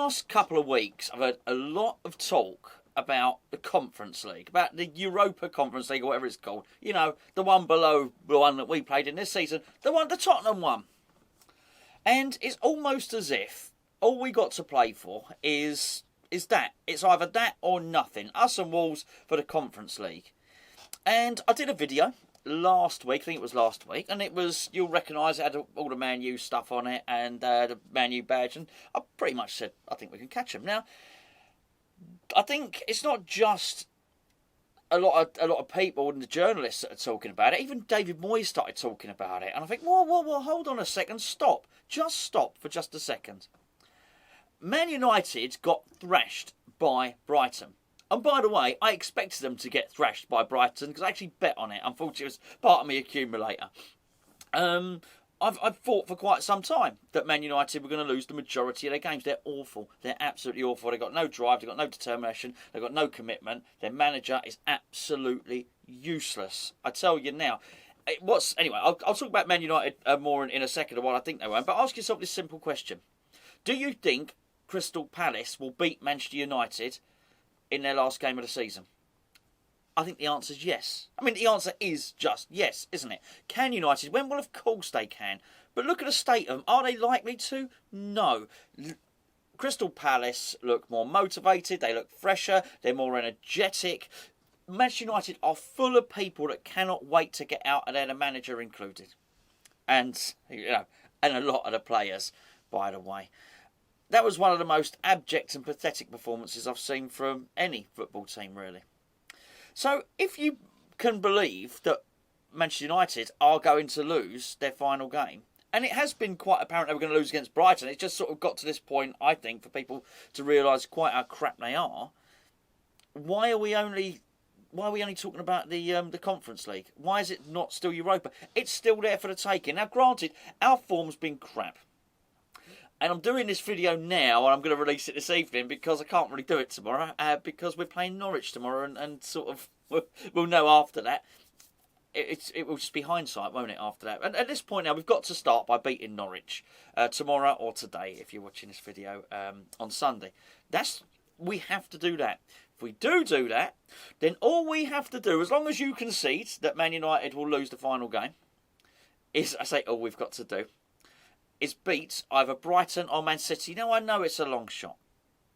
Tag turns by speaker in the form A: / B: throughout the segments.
A: last couple of weeks, I've heard a lot of talk about the Conference League, about the Europa Conference League, or whatever it's called. You know, the one below the one that we played in this season, the Tottenham one. And it's almost as if all we got to play for is that. It's either that or nothing. Us and Wolves for the Conference League. And I did a video last week, I think it was last week, and it was, you'll recognise it had all the Man U stuff on it and the Man U badge, and I pretty much said, I think we can catch them. Now, I think it's not just a lot of people and the journalists that are talking about it. Even David Moyes started talking about it, and I think, whoa, hold on a second, stop. Just stop for just a second. Man United got thrashed by Brighton. And by the way, I expected them to get thrashed by Brighton because I actually bet on it. Unfortunately, it was part of my accumulator. I've thought for quite some time that Man United were going to lose the majority of their games. They're awful. They're absolutely awful. They've got no drive. They've got no determination. They've got no commitment. Their manager is absolutely useless. I tell you now. Anyway, I'll talk about Man United more in a second of what I think they won't. But ask yourself this simple question. Do you think Crystal Palace will beat Manchester United in their last game of the season? I think the answer is yes. I mean, the answer is just yes, isn't it? Can United win? Well, of course they can. But look at the state of them. Are they likely to? No. Crystal Palace look more motivated. They look fresher. They're more energetic. Manchester United are full of people that cannot wait to get out of there, the manager included. And, and a lot of the players, by the way. That was one of the most abject and pathetic performances I've seen from any football team, really. So, if you can believe that Manchester United are going to lose their final game, and it has been quite apparent they were going to lose against Brighton, it's just sort of got to this point, I think, for people to realise quite how crap they are. Why are we only talking about the Conference League? Why is it not still Europa? It's still there for the taking. Now, granted, our form's been crap. And I'm doing this video now, and I'm going to release it this evening because I can't really do it tomorrow, because we're playing Norwich tomorrow, and sort of we'll know after that. It will just be hindsight, won't it, after that? And at this point now, we've got to start by beating Norwich tomorrow or today, if you're watching this video on Sunday. We have to do that. If we do that, then all we have to do, as long as you concede that Man United will lose the final game, is, I say all we've got to do, is beat either Brighton or Man City. Now, I know it's a long shot.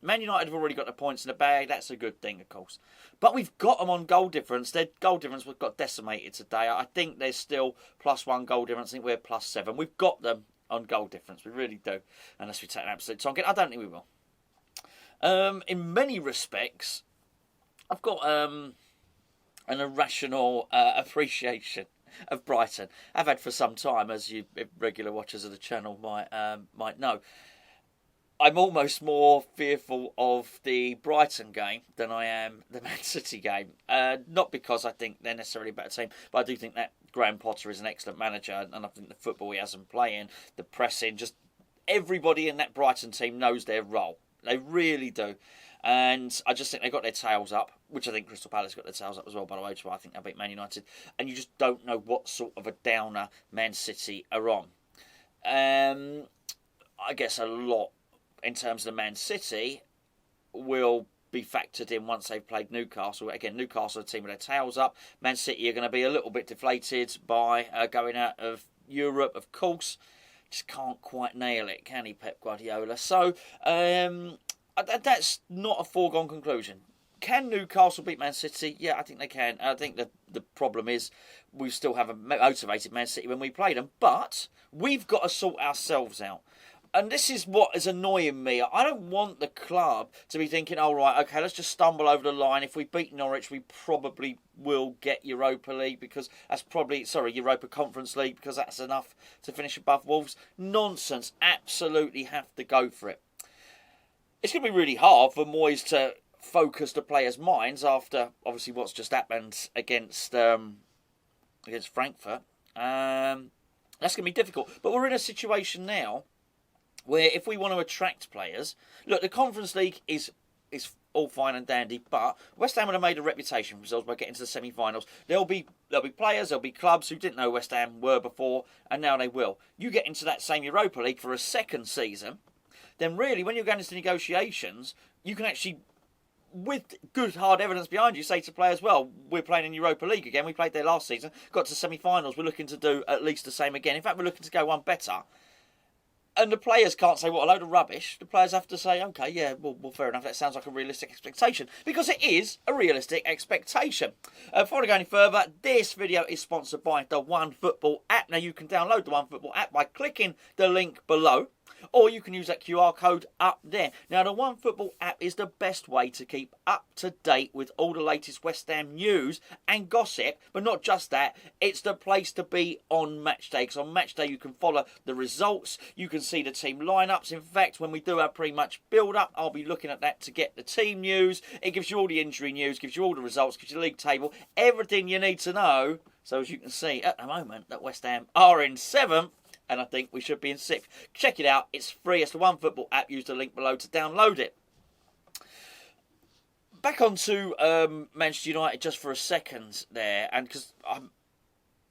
A: Man United have already got the points in the bag. That's a good thing, of course. But we've got them on goal difference. Their goal difference got decimated today. I think there's still +1 goal difference. I think we're +7. We've got them on goal difference. We really do. Unless we take an absolute tonking. I don't think we will. In many respects, I've got an irrational appreciation of Brighton. I've had for some time, as you regular watchers of the channel might know. I'm almost more fearful of the Brighton game than I am the Man City game. Not because I think they're necessarily a better team, but I do think that Graham Potter is an excellent manager, and I think the football he has them playing, the pressing, just everybody in that Brighton team knows their role. They really do. And I just think they got their tails up, which I think Crystal Palace got their tails up as well, by the way, which is why I think they'll beat Man United. And you just don't know what sort of a downer Man City are on. I guess a lot in terms of the Man City will be factored in once they've played Newcastle. Again, Newcastle are a team with their tails up. Man City are going to be a little bit deflated by going out of Europe, of course. Just can't quite nail it, can he, Pep Guardiola? So, that's not a foregone conclusion. Can Newcastle beat Man City? Yeah, I think they can. I think the problem is we still have a motivated Man City when we play them, but we've got to sort ourselves out. And this is what is annoying me. I don't want the club to be thinking, all right, okay, let's just stumble over the line. If we beat Norwich, we probably will get Europa League because that's probably, Europa Conference League because that's enough to finish above Wolves. Nonsense. Absolutely have to go for it. It's going to be really hard for Moyes to focus the players' minds after, obviously, what's just happened against Frankfurt. That's going to be difficult. But we're in a situation now where if we want to attract players, look, the Conference League is all fine and dandy, but West Ham would have made a reputation for themselves by getting to the semi-finals. There'll be players, there'll be clubs who didn't know West Ham were before, and now they will. You get into that same Europa League for a second season, then really, when you're going into negotiations, you can actually, with good hard evidence behind you, say to players, well, we're playing in Europa League again. We played there last season, got to semi-finals. We're looking to do at least the same again. In fact, we're looking to go one better. And the players can't say, what, a load of rubbish. The players have to say, OK, yeah, well, fair enough. That sounds like a realistic expectation. Because it is a realistic expectation. Before I go any further, this video is sponsored by the OneFootball app. Now, you can download the OneFootball app by clicking the link below. Or you can use that QR code up there. Now, the OneFootball app is the best way to keep up to date with all the latest West Ham news and gossip. But not just that, it's the place to be on match day. Because on match day, you can follow the results. You can see the team lineups. In fact, when we do our pre-match build-up, I'll be looking at that to get the team news. It gives you all the injury news, gives you all the results, gives you the league table, everything you need to know. So as you can see, at the moment, that West Ham are in 7th. And I think we should be in 6th. Check it out. It's free. It's the OneFootball app. Use the link below to download it. Back onto Manchester United just for a second there. And because I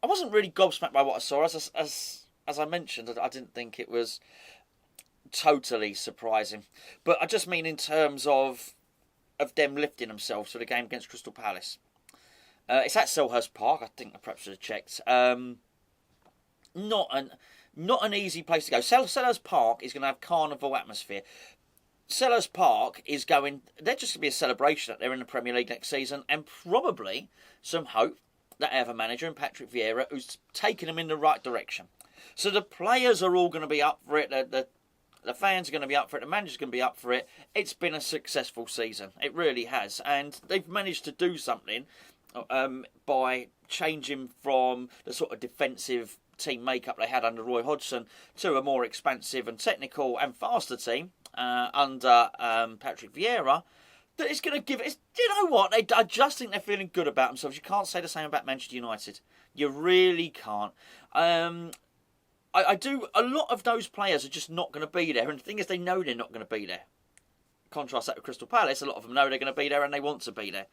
A: wasn't really gobsmacked by what I saw. As I mentioned, I didn't think it was totally surprising. But I just mean in terms of them lifting themselves for the game against Crystal Palace. It's at Selhurst Park. I think I perhaps should have checked. Not an easy place to go. Selhurst Park is going to have carnival atmosphere. Selhurst Park is going... They're just going to be a celebration that they're in the Premier League next season, and probably some hope that they have a manager in Patrick Vieira who's taking them in the right direction. So the players are all going to be up for it. The fans are going to be up for it. The manager's going to be up for it. It's been a successful season. It really has. And they've managed to do something by changing from the sort of defensive team makeup they had under Roy Hodgson to a more expansive and technical and faster team under Patrick Vieira. That is going to give it. You know what? I just think they're feeling good about themselves. You can't say the same about Manchester United. You really can't. I do. A lot of those players are just not going to be there, and the thing is, they know they're not going to be there. Contrast that with Crystal Palace. A lot of them know they're going to be there, and they want to be there.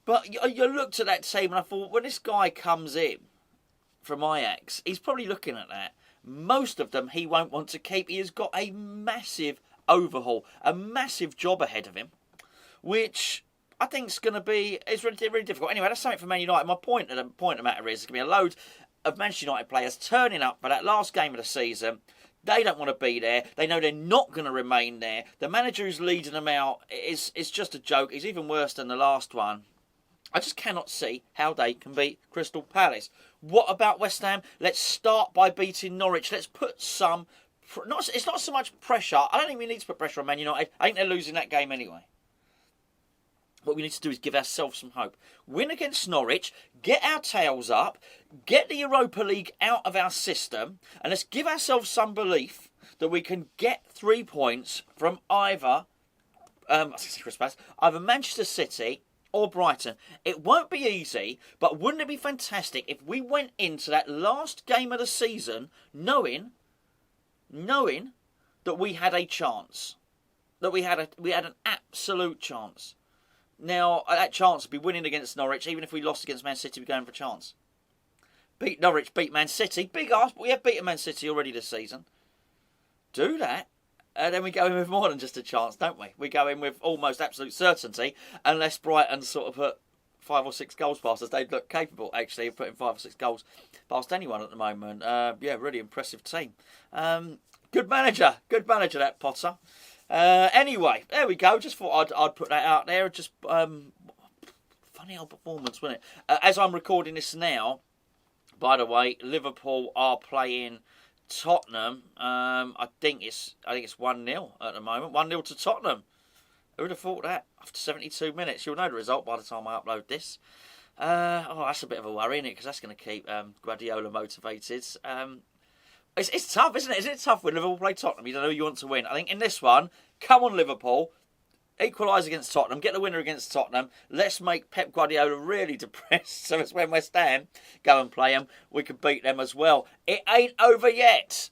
A: But you looked at that team, and I thought, when this guy comes in from Ajax, he's probably looking at that. Most of them he won't want to keep. He has got a massive overhaul, a massive job ahead of him, which I think is going to be really difficult. Anyway, that's something for Man United. My point of the matter is, there's going to be a load of Manchester United players turning up for that last game of the season. They don't want to be there. They know they're not going to remain there. The manager who's leading them out is just a joke. He's even worse than the last one. I just cannot see how they can beat Crystal Palace. What about West Ham? Let's start by beating Norwich. Let's put some... It's not so much pressure. I don't think we need to put pressure on Man United. I think they're losing that game anyway. What we need to do is give ourselves some hope. Win against Norwich, get our tails up, get the Europa League out of our system, and let's give ourselves some belief that we can get 3 points from either Manchester City or Brighton. It won't be easy, but wouldn't it be fantastic if we went into that last game of the season knowing that we had a chance, that we had an absolute chance. Now, that chance would be winning against Norwich. Even if we lost against Man City, we're going for a chance. Beat Norwich, beat Man City. Big ask, but we have beaten Man City already this season. Do that, and then we go in with more than just a chance, don't we? We go in with almost absolute certainty, unless Brighton sort of put 5 or 6 goals past us. They look capable, actually, of putting 5 or 6 goals past anyone at the moment. Yeah, really impressive team. Good manager, that Potter. Anyway, there we go. Just thought I'd put that out there. Just funny old performance, wasn't it? As I'm recording this now, by the way, Liverpool are playing Tottenham. I think it's 1-0 at the moment. 1-0 to Tottenham. Who would have thought that? After 72 minutes, you'll know the result by the time I upload this. That's a bit of a worry, isn't it? Because that's going to keep Guardiola motivated. It's tough, isn't it? Isn't it tough when Liverpool play Tottenham? You don't know who you want to win. I think in this one, come on Liverpool, equalise against Tottenham, get the winner against Tottenham. Let's make Pep Guardiola really depressed, so it's when West Ham go and play them, we can beat them as well. It ain't over yet.